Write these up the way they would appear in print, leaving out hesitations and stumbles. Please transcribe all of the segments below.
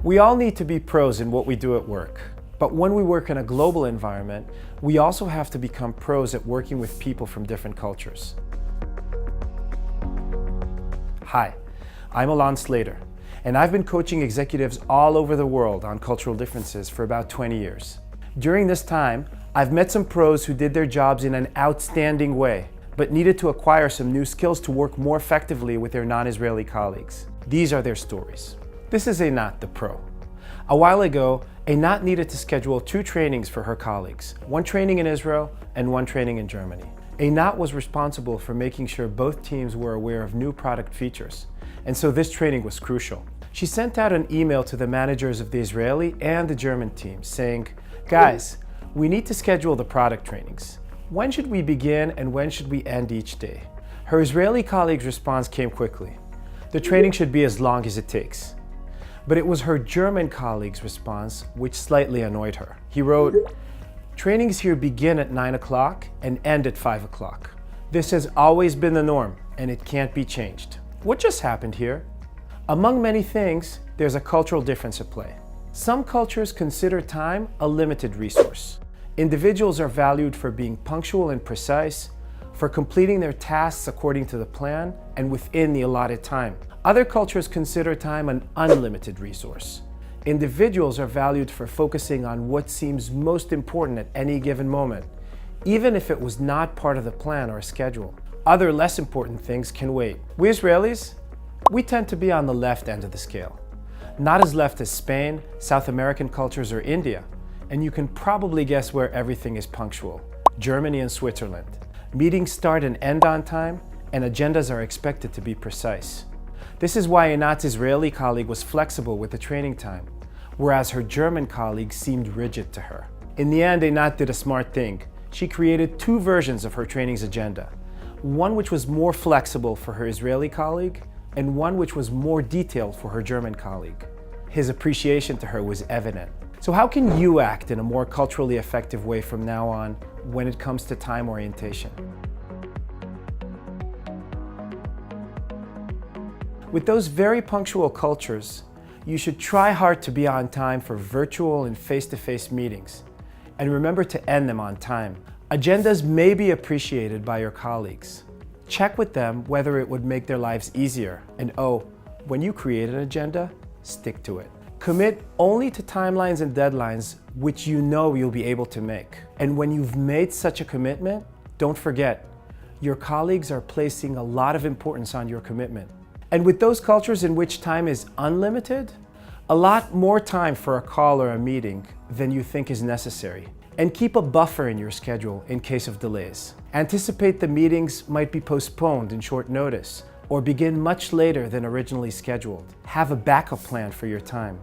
We all need to be pros in what we do at work. But when we work in a global environment, we also have to become pros at working with people from different cultures. Hi, I'm Alon Slater, and I've been coaching executives all over the world on cultural differences for about 20 years. During this time, I've met some pros who did their jobs in an outstanding way, but needed to acquire some new skills to work more effectively with their non-Israeli colleagues. These are their stories. This is Einat, the pro. A while ago, Einat needed to schedule 2 trainings for her colleagues, one training in Israel and one training in Germany. Einat was responsible for making sure both teams were aware of new product features, and so this training was crucial. She sent out an email to the managers of the Israeli and the German teams saying, "Guys, we need to schedule the product trainings. When should we begin and when should we end each day?" Her Israeli colleague's response came quickly. The training should be as long as it takes. But it was her German colleague's response which slightly annoyed her. He wrote, "Trainings here begin at 9 o'clock and end at 5 o'clock. This has always been the norm and it can't be changed. What just happened here?" Among many things, there's a cultural difference at play. Some cultures consider time a limited resource. Individuals are valued for being punctual and precise, for completing their tasks according to the plan and within the allotted time. Other cultures consider time an unlimited resource. Individuals are valued for focusing on what seems most important at any given moment, even if it was not part of the plan or schedule. Other less important things can wait. We Israelis, we tend to be on the left end of the scale. Not as left as Spain, South American cultures, or India. And you can probably guess where everything is punctual. Germany and Switzerland. Meetings start and end on time, and agendas are expected to be precise. This is why Einat's Israeli colleague was flexible with the training time, whereas her German colleague seemed rigid to her. In the end, Einat did a smart thing. She created 2 versions of her training's agenda. One which was more flexible for her Israeli colleague, and one which was more detailed for her German colleague. His appreciation to her was evident. So how can you act in a more culturally effective way from now on when it comes to time orientation? With those very punctual cultures, you should try hard to be on time for virtual and face-to-face meetings, and remember to end them on time. Agendas may be appreciated by your colleagues. Check with them whether it would make their lives easier, and when you create an agenda, stick to it. Commit only to timelines and deadlines which you know you'll be able to make. And when you've made such a commitment, don't forget, your colleagues are placing a lot of importance on your commitment. And with those cultures in which time is unlimited, a lot more time for a call or a meeting than you think is necessary. And keep a buffer in your schedule in case of delays. Anticipate the meetings might be postponed in short notice or begin much later than originally scheduled. Have a backup plan for your time.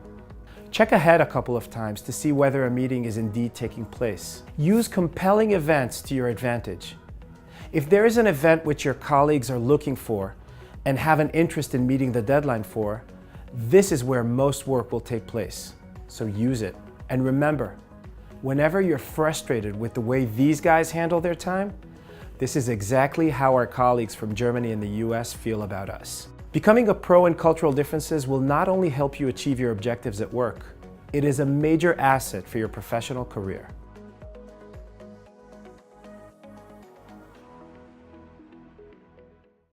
Check ahead a couple of times to see whether a meeting is indeed taking place. Use compelling events to your advantage. If there is an event which your colleagues are looking for and have an interest in meeting the deadline for, this is where most work will take place. So use it. And remember, whenever you're frustrated with the way these guys handle their time, this is exactly how our colleagues from Germany and the US feel about us. Becoming a pro in cultural differences will not only help you achieve your objectives at work, it is a major asset for your professional career.